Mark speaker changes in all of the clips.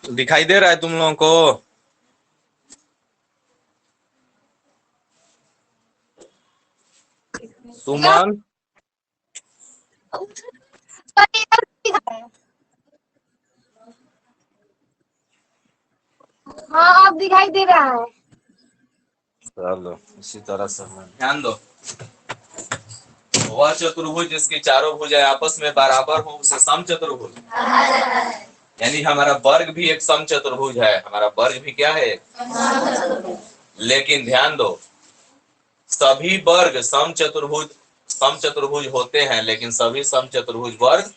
Speaker 1: दिखाई दे रहा है तुम लोगों को? सुमन,
Speaker 2: हाँ अब दिखाई दे रहा है।
Speaker 1: चलो इसी तरह से ध्यान दो। वह चतुर्भुज जिसकी चारों भुजाएं आपस में बराबर हो उसे समचतुर्भुज, यानी हमारा वर्ग भी एक समचतुर्भुज है। हमारा वर्ग भी क्या है? लेकिन ध्यान दो, सभी वर्ग समचतुर्भुज होते हैं, लेकिन सभी समचतुर्भुज वर्ग,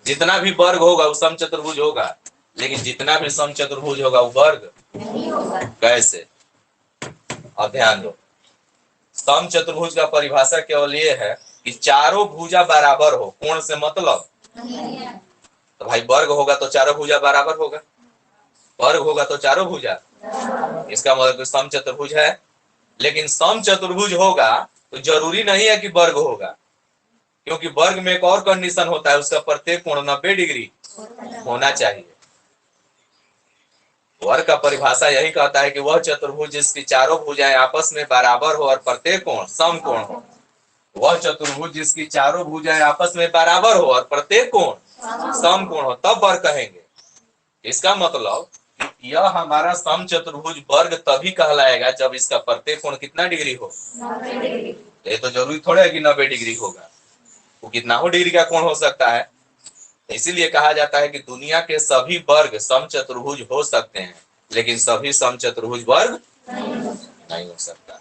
Speaker 1: जितना भी वर्ग होगा वो समचतुर्भुज होगा, लेकिन जितना भी समचतुर्भुज होगा वो वर्ग नहीं होगा। कैसे? अब ध्यान दो, समचतुर्भुज का परिभाषा केवल ये है कि चारों भुजा बराबर हो। कोण से मतलब, तो भाई वर्ग होगा तो चारों भुजा बराबर होगा, वर्ग होगा तो चारों भुजा, इसका मतलब समचतुर्भुज है। लेकिन समचतुर्भुज होगा तो जरूरी नहीं है कि वर्ग होगा, क्योंकि वर्ग में एक और कंडीशन होता है, उसका प्रत्येक कोण 90 डिग्री होना चाहिए। वर्ग का परिभाषा यही कहता है कि वह चतुर्भुज जिसकी चारों भुजाएं आपस में बराबर हो और प्रत्येक कोण समकोण हो। वह चतुर्भुज जिसकी चारों भुजाएं आपस में बराबर हो और प्रत्येक कोण समकोण हो, तब वर्ग कहेंगे। इसका मतलब यह हमारा समचतुर्भुज वर्ग तभी कहलाएगा जब इसका प्रत्येक कोण कितना डिग्री हो? 90 डिग्री। ये तो जरूरी थोड़ा है कि 90 डिग्री होगा, वो कितना हो डिग्री का कोण हो सकता है। इसीलिए कहा जाता है कि दुनिया के सभी वर्ग समचतुर्भुज हो सकते हैं, लेकिन सभी समचतुर्भुज वर्ग नहीं हो सकता।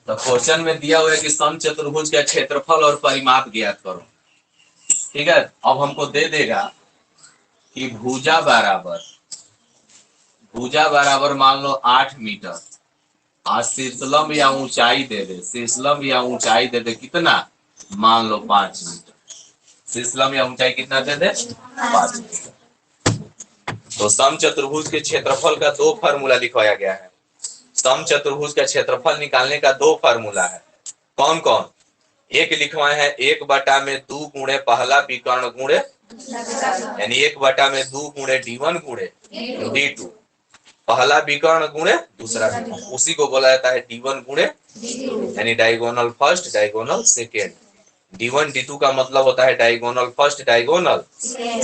Speaker 1: तो क्वेश्चन में दिया हुआ है कि समचतुर्भुज का क्षेत्रफल और परिमाप ज्ञात करो। ठीक है, अब हमको दे देगा कि भुजा बराबर मान लो 8 मीटर और शीर्षलंब या ऊंचाई दे दे, शीर्षलंब या ऊंचाई दे दे कितना, मान लो 5 मीटर। शीर्षलंब या ऊंचाई कितना दे दे? 5 मीटर। तो समचतुर्भुज के क्षेत्रफल का दो फार्मूला लिखवाया गया है। समचतुर्भुज का क्षेत्रफल निकालने का दो फार्मूला है। कौन कौन? एक लिखवाए हैं 1/2 गुणे पहला विकर्ण गुणे, यानी 1/2 गुणे d1 गुणे d2, पहला विकर्ण गुणे दूसरा विकर्ण, उसी को बोला जाता है d1 गुणे, यानी diagonal first diagonal second. d1 d2 का मतलब होता है डायगोनल फर्स्ट डायगोनल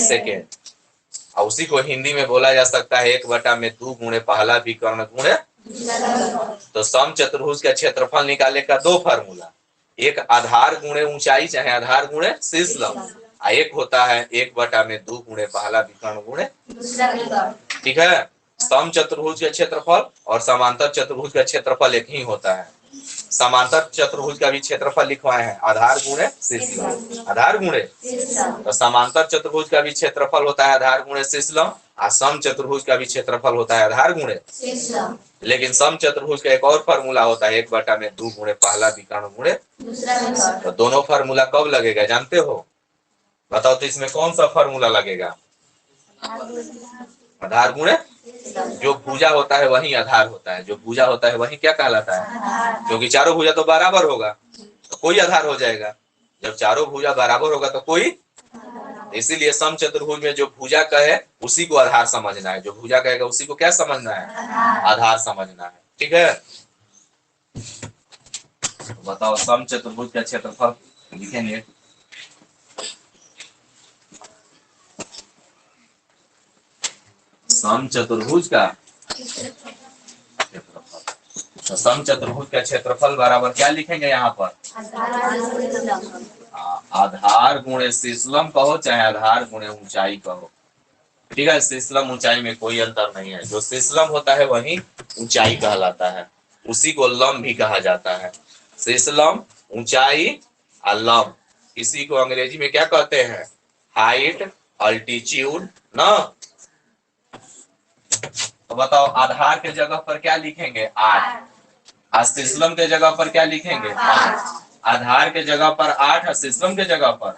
Speaker 1: सेकेंड, और उसी को हिंदी में बोला जा सकता है 1/2 गुणे पहला विकर्ण गुणे। तो समचतुर्भुज का क्षेत्रफल निकालने का दो फार्मूला, एक आधार गुणे ऊंचाई चाहे आधार गुणे शीर्षलंब, एक होता है 1/2 गुणे पहला विकर्ण गुणे। ठीक है, समचतुर्भुज का क्षेत्रफल और समांतर चतुर्भुज का क्षेत्रफल एक ही होता है। समांतर चतुर्भुज का भी क्षेत्रफल लिखवाए हैं आधार गुणे शीर्षलंब, आधार गुणे। तो समांतर चतुर्भुज का भी क्षेत्रफल होता है आधार गुणे शीर्षलंब, और समचतुर्भुज का भी क्षेत्रफल होता है आधार गुणे। लेकिन समचतुर्भुज का एक और फार्मूला होता है 1/2 गुणे पहला विकर्ण गुणे। तो दोनों फार्मूला कब लगेगा जानते हो? बताओ तो इसमें कौन सा फार्मूला लगेगा? आधार गुणे, जो भुजा होता है वही आधार होता है, जो भुजा होता है वही क्या कहलाता है? क्योंकि चारों भुजा तो बराबर होगा तो कोई आधार हो जाएगा। जब चारों भुजा बराबर होगा तो कोई, इसीलिए समचतुर्भुज में जो भुजा कहे उसी को आधार समझना है, जो भुजा कहेगा उसी को क्या समझना है? आधार समझना है। ठीक है, बताओ समचतुर्भुज का क्षेत्रफल लिखेंगे। समचतुर्भुज का क्षेत्रफल, तो समचतुर्भुज का क्षेत्रफल बराबर क्या लिखेंगे यहाँ पर? आधार गुणे शीर्षलंब कहो चाहे आधार गुणे ऊंचाई कहो। ठीक है, शीर्षलंब ऊंचाई में कोई अंतर नहीं है, जो शीर्षलंब होता है वही ऊंचाई कहलाता है, उसी को लंब भी कहा जाता है। शीर्षलंब, ऊंचाई और लंब, इसी को अंग्रेजी में क्या कहते हैं? हाइट, अल्टीट्यूड ना। तो बताओ आधार के जगह पर क्या लिखेंगे? 8, और शीर्षलंब के जगह पर क्या लिखेंगे? 5। आधार के जगह पर 8 और शीशम के जगह पर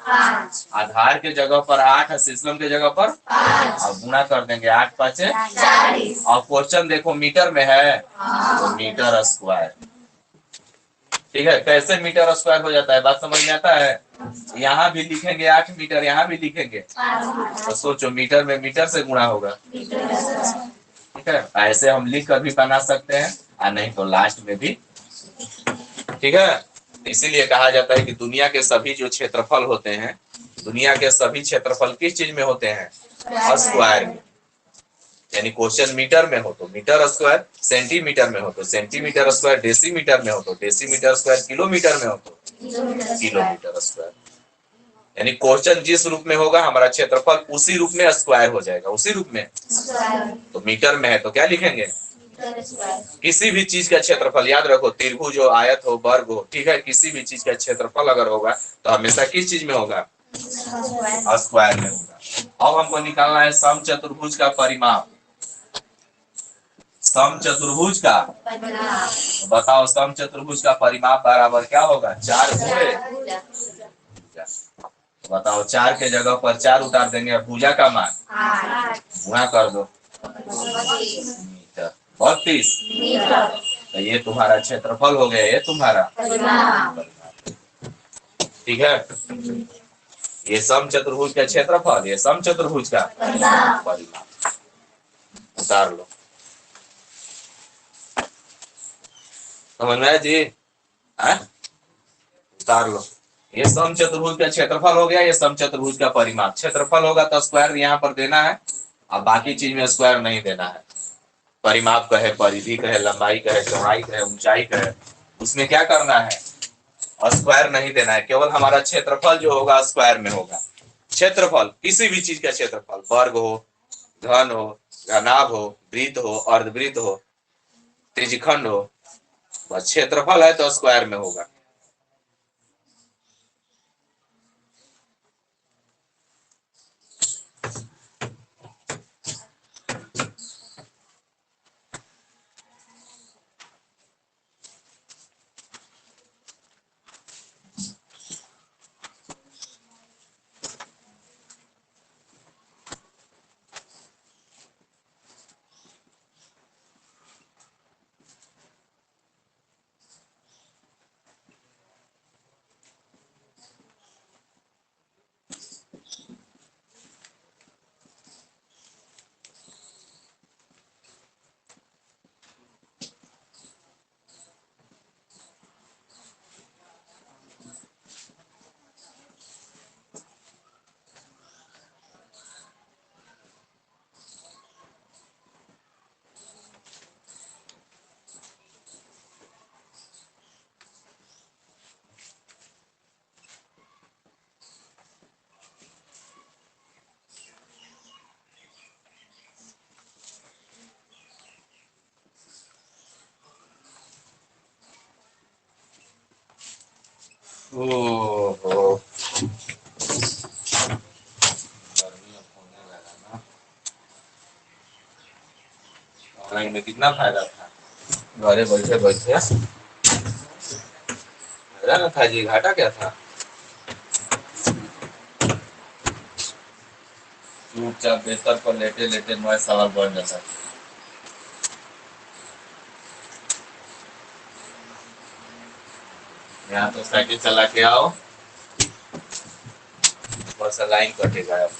Speaker 1: आधार के जगह पर 8 और शीशम के जगह पर अब गुणा कर देंगे 8 पाँचे। और क्वेश्चन देखो मीटर में है तो मीटर स्क्वायर। ठीक है, कैसे मीटर स्क्वायर हो जाता है बात समझ में आता है। यहाँ भी लिखेंगे 8 मीटर, यहाँ भी लिखेंगे तो सोचो मीटर में मीटर से गुणा होगा। ठीक है, ऐसे हम लिख कर भी बना सकते हैं और नहीं तो लास्ट में भी। ठीक है, इसीलिए कहा जाता है कि दुनिया के सभी जो क्षेत्रफल होते हैं, दुनिया के सभी क्षेत्रफल किस चीज में होते हैं? स्क्वायर में। यानी क्वेश्चन मीटर में हो तो मीटर स्क्वायर, सेंटीमीटर में हो तो सेंटीमीटर स्क्वायर, डेसीमीटर में हो तो डेसीमीटर स्क्वायर, किलोमीटर में हो तो किलोमीटर स्क्वायर। यानी क्वेश्चन जिस रूप में होगा हमारा क्षेत्रफल उसी रूप में स्क्वायर हो जाएगा, उसी रूप में। तो मीटर में है तो क्या लिखेंगे? किसी भी चीज का क्षेत्रफल, याद रखो, त्रिभुज हो, आयत हो, वर्ग हो, ठीक है, किसी भी चीज का क्षेत्रफल अगर होगा तो हमेशा किस चीज में होगा? स्क्वायर में होगा। अब हमको निकालना है सम चतुर्भुज का परिमाप। सम चतुर्भुज का बताओ, सम चतुर्भुज का परिमाप बराबर क्या होगा? 4 गुणे। बताओ, 4 के जगह पर 4 उतार देंगे और भुजा का मान गुणा कर दो, मीटर 32। तो ये तुम्हारा क्षेत्रफल हो गया, ये तुम्हारा परिमाप। ठीक है, ये सम चतुर्भुज का क्षेत्रफल, ये सम चतुर्भुज का परिमाप। उतार लो, समझ में आया जी? उतार लो। ये सम चतुर्भुज का क्षेत्रफल हो गया, ये सम चतुर्भुज का परिमाप। क्षेत्रफल होगा तो स्क्वायर यहाँ पर देना है और बाकी चीज में स्क्वायर नहीं देना है। परिमाप कहे, परिधि कहे, लंबाई कहे, चौड़ाई कहे, ऊंचाई कहे, उसमें क्या करना है? स्क्वायर नहीं देना है। केवल हमारा क्षेत्रफल जो होगा स्क्वायर में होगा। क्षेत्रफल किसी भी चीज का क्षेत्रफल, वर्ग हो, घन हो, घनाभ हो, वृत्त हो, अर्धवृत्त हो, त्रिज्यखंड हो, बस क्षेत्रफल है तो स्क्वायर में होगा। ओहो, ऑनलाइन में कितना फायदा था, घरे बैठे बैठे फायदा ना था जी, घाटा क्या था? चुपचाप बिस्तर पर लेटे लेटे 9 सवाल बन जाता। यहाँ तो साइकिल चला के आओ, बस लाइन कटेगा। अब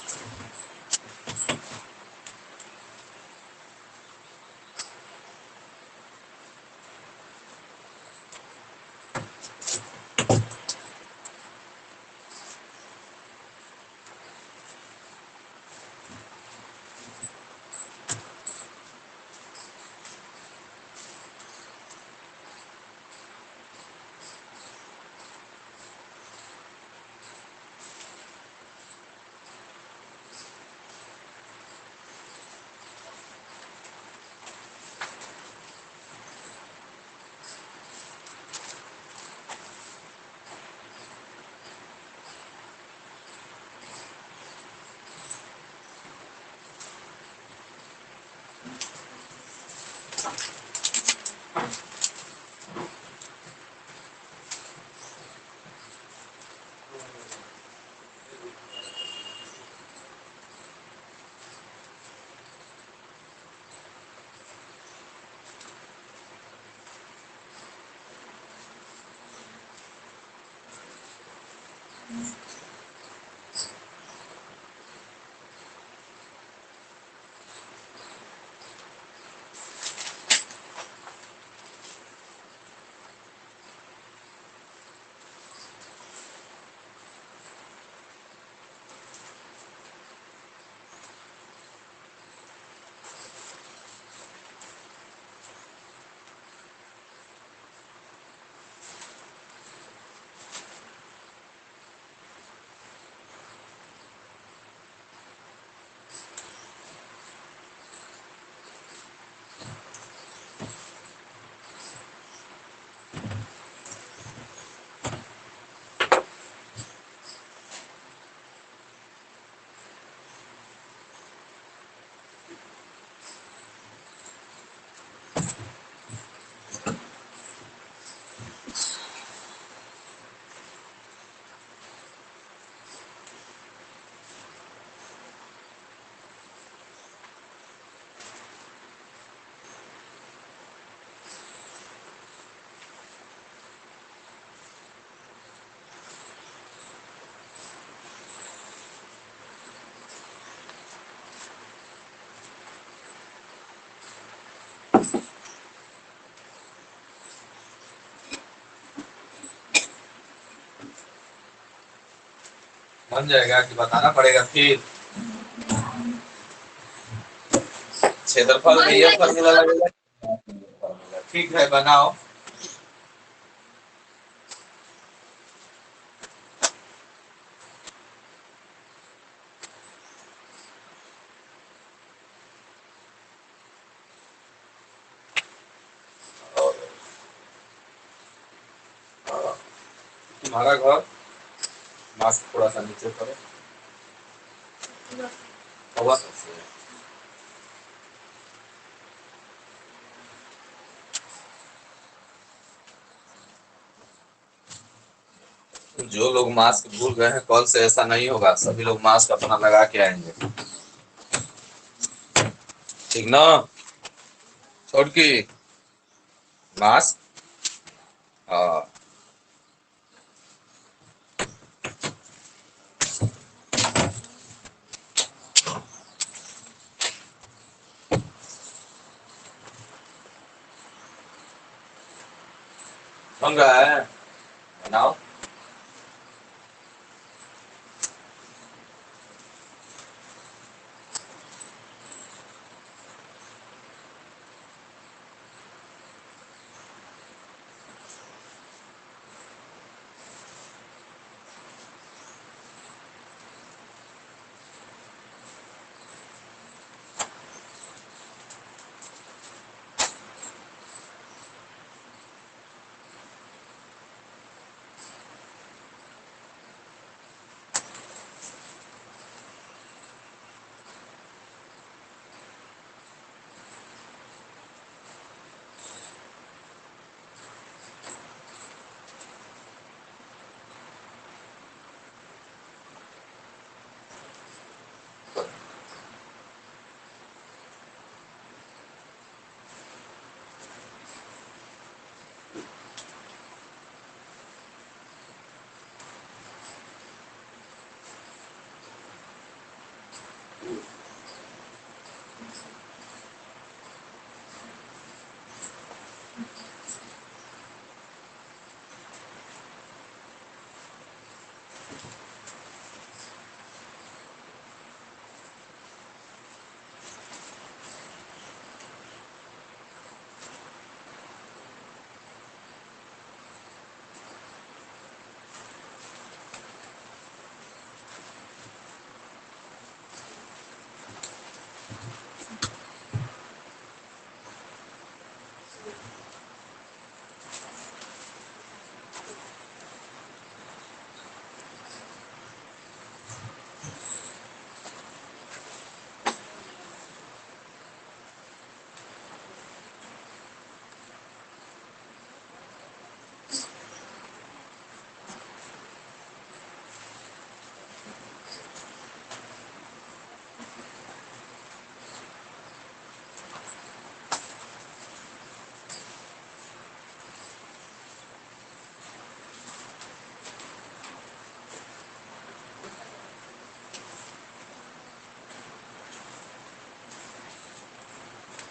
Speaker 1: बन जाएगा कि बताना पड़ेगा फिर? क्षेत्रफल में ये फॉर्मूला लगेगा। ठीक है, बनाओ। तुम्हारा घर, मास्क थोड़ा सा नीचे करो। हवा सबसे जो लोग मास्क भूल गए हैं, कल से ऐसा नहीं होगा, सभी लोग मास्क अपना लगा के आएंगे, ठीक ना? छोड़ की मास्क। हाँ, बन रहा है, बनाओ।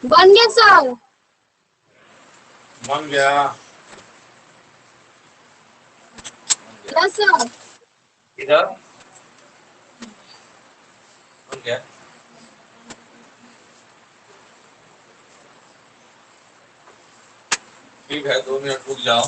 Speaker 2: बन गया सर।
Speaker 1: बन गया।
Speaker 2: Yes sir.
Speaker 1: इधर बन गया। ठीक है, 2 मिनट रुक जाओ।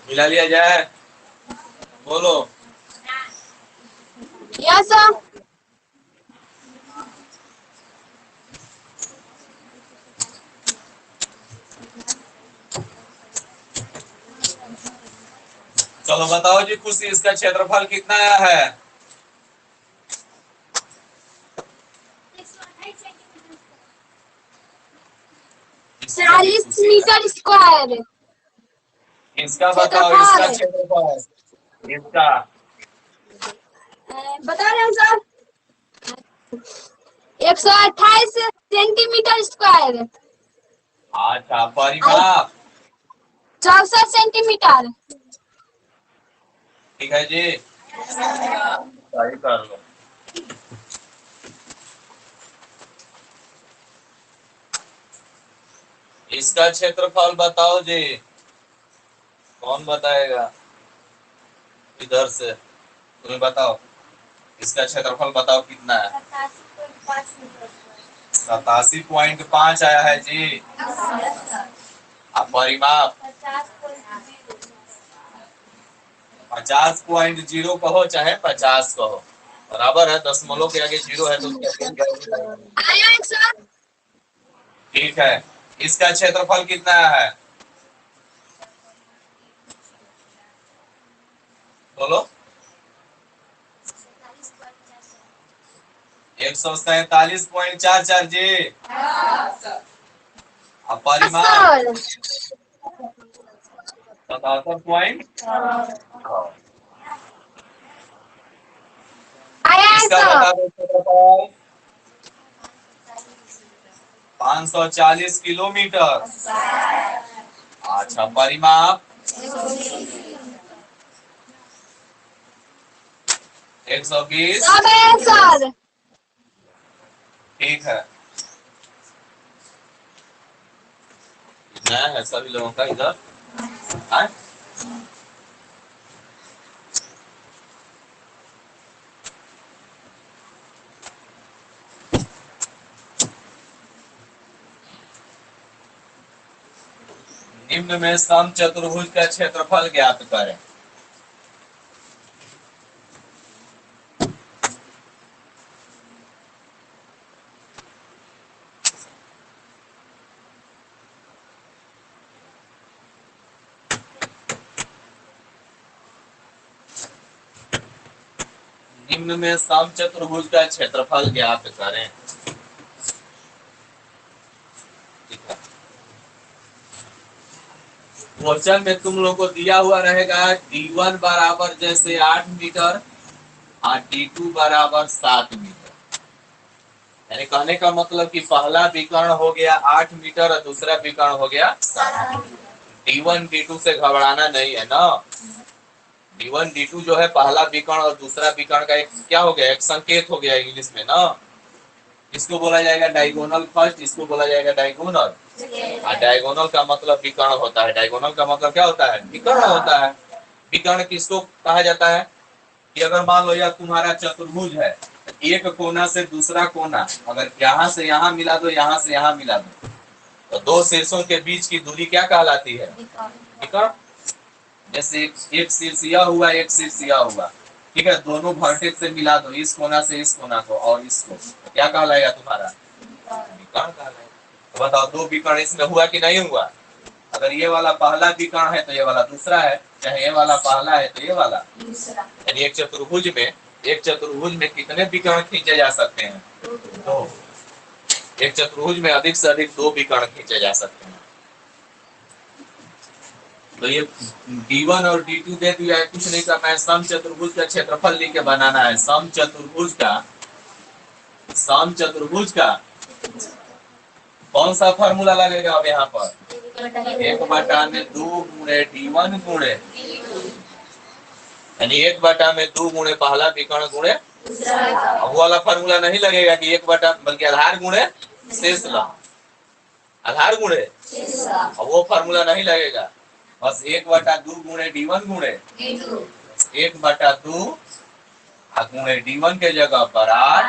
Speaker 1: मिला लिया जाए, बोलो।
Speaker 2: Yes sir.
Speaker 1: चलो बताओ जी खुशी, इसका क्षेत्रफल कितना आया है?
Speaker 2: 40 मीटर स्क्वायर।
Speaker 1: इसका बताओ, इसका क्षेत्रफल, इसका
Speaker 2: बता रहे हैं सर, 128 सेंटीमीटर स्क्वायर।
Speaker 1: अच्छा, परिमाप
Speaker 2: 64 सेंटीमीटर।
Speaker 1: ठीक है जी, सही कर लो। इसका क्षेत्रफल बताओ जी, कौन बताएगा? इधर से तुम्हें बताओ, इसका क्षेत्रफल बताओ कितना है? 87.5 आया है जी। अब परिमाप 50.0 कहो चाहे 50 कहो, बराबर है। दशमलव के आगे 0 है तो
Speaker 2: आया है सर।
Speaker 1: ठीक है, इसका क्षेत्रफल कितना है? बोलो। 147.44 जी। अब परिमाप 77
Speaker 2: आया है
Speaker 1: इसका
Speaker 2: सर।
Speaker 1: बता दो क्षेत्रफल 540 किलोमीटर। अच्छा, परिमाप 120।
Speaker 2: सब है सर।
Speaker 1: ठीक है, नया है सभी लोगों का इधर। हाँ? निम्न में समचतुर्भुज का क्षेत्रफल ज्ञात करें। निम्न में समचतुर्भुज का क्षेत्रफल ज्ञात करें। क्वेश्चन में तुम लोग को दिया हुआ रहेगा D1 बराबर जैसे 8 मीटर और D2 बराबर 7 मीटर। यानी कहने का मतलब कि पहला विकर्ण हो गया 8 मीटर और दूसरा विकर्ण हो गया 7 मीटर। D1 D2 से घबराना नहीं है ना। D1 D2 जो है पहला विकर्ण और दूसरा विकर्ण का एक क्या हो गया, एक संकेत हो गया इंग्लिश में ना। इसको बोला जाएगा डायगोनल फर्स्ट, इसको बोला जाएगा डायगोनल। और डायगोनल का मतलब विकर्ण होता है। डायगोनल का मतलब क्या होता है? विकर्ण होता है। विकर्ण किसको कहा जाता है? कि अगर मान लो यह तुम्हारा चतुर्भुज है, एक कोना से दूसरा कोना अगर यहाँ से यहाँ मिला दो, यहाँ से यहाँ मिला दो, तो दो शीर्षों के बीच की दूरी क्या कहलाती है? विकर्ण। जैसे एक शीर्ष यह हुआ, एक शीर्ष यह हुआ, ठीक है, दोनों वर्टेक्स से मिला दो, इस कोना से इस कोना को और इसको, तो क्या कहलाएगा तुम्हारा? विकर्ण कहलाएगा। तो बताओ दो विकर्ण इसमें हुआ कि नहीं हुआ? अगर ये वाला पहला विकर्ण है तो ये वाला दूसरा है, चाहे ये वाला पहला है तो ये वाला दूसरा। यानी एक चतुर्भुज में कितने विकर्ण खींचे जा सकते हैं? दो। एक चतुर्भुज में अधिक से अधिक दो विकर्ण खींचे जा सकते हैं। तो ये D1 और D2 दे दिया है, कुछ नहीं करना है, समचतुर्भुज का क्षेत्रफल लिख के बनाना है। समचतुर्भुज का कौन सा फॉर्मूला लगेगा अब यहाँ पर? 1/2 गुणे D1 गुणे, यानी 1/2 गुणे पहला विकर्ण गुणे, अब वो वाला फॉर्मूला नहीं लगेगा कि 1/, बल्कि आधार गुणे शेष लंब, आधार गुणे, अब वो फॉर्मूला नहीं लगेगा। बस 1/2 गुणे D1 गुणे 1/2 गुणे D1 के जगह पर 8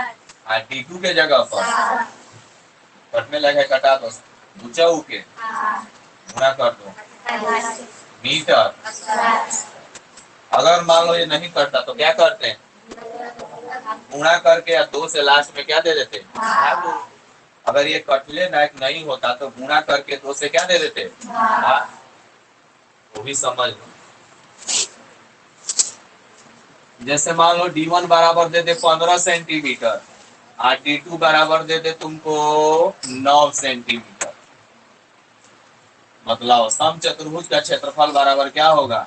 Speaker 1: और D2 के जगह पर कटने लगे, कटा दो, ऊंचा के गुणा कर दो मीटर। अगर मान लो ये नहीं करता तो क्या करते हैं? गुणा करके या 2 से लास्ट में क्या दे देते? अगर ये कटले लायक नहीं होता तो गुणा करके 2 से क्या दे देते? वो भी समझ लो। जैसे मान लो D1 बराबर दे दे 15 सेंटीमीटर और D2 बराबर दे दे तुमको 9 सेंटीमीटर। मतलब समचतुर्भुज का क्षेत्रफल बराबर क्या होगा?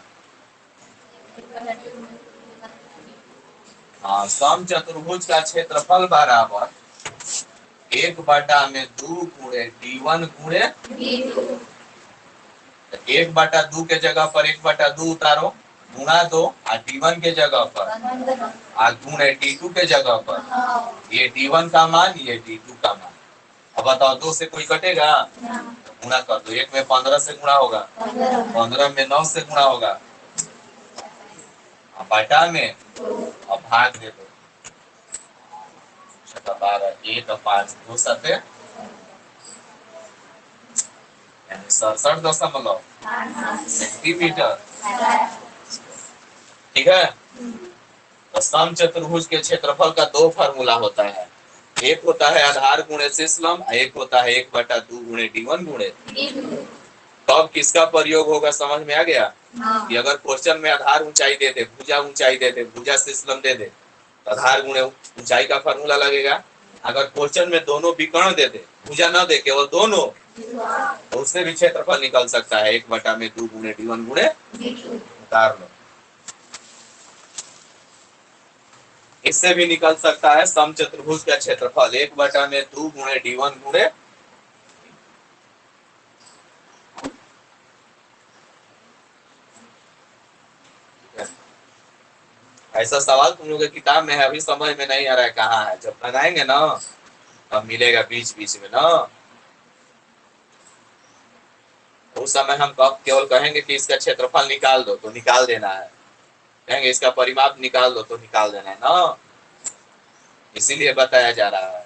Speaker 1: हाँ, समचतुर्भुज का क्षेत्रफल बराबर 1/2 गुणे D1 गुणे 1/2 के जगह पर 1/2 उतारो, गुणा 2 और D1 के जगह पर और गुणे D2 के जगह पर। ये D1 का मान, ये D2 का मान। अब बताओ 2 से कोई कटेगा? तो गुणा कर दो। 1 में 15 से गुणा होगा, 15 में 9 से गुणा होगा, बटा में अब भाग दे दो। 12 1 5 2 7 67 सेंटीमीटर। ठीक है। तो समचतुर्भुज के क्षेत्रफल का दो फार्मूला होता है, एक होता है आधार गुणे शेष लंब, एक होता है 1/2 गुणे D1 गुणे। तब किसका प्रयोग होगा समझ में आ गया? कि अगर क्वेश्चन में आधार ऊंचाई दे दे, भुजा ऊंचाई दे दे, भुजा शेष लंब दे दे, तो आधार गुणे ऊंचाई का फार्मूला लगेगा। अगर क्वेश्चन में दोनों विकर्ण दे दे, भुजा न दे, केवल दोनों, तो उससे भी क्षेत्रफल निकल सकता है 1/2 गुणे D1 गुणे। उतार लो। इससे भी निकल सकता है समचतुर्भुज का क्षेत्रफल 1/2 गुणे D1 गुणे। ऐसा सवाल तुम लोग के किताब में है, अभी समझ में नहीं आ रहा है कहाँ है। जब बनाएंगे ना तब मिलेगा बीच बीच में ना। उस समय हम केवल कहेंगे कि इसका क्षेत्रफल निकाल दो तो निकाल देना है, कहेंगे इसका परिमाप निकाल दो तो निकाल देना है ना। इसीलिए बताया जा रहा है।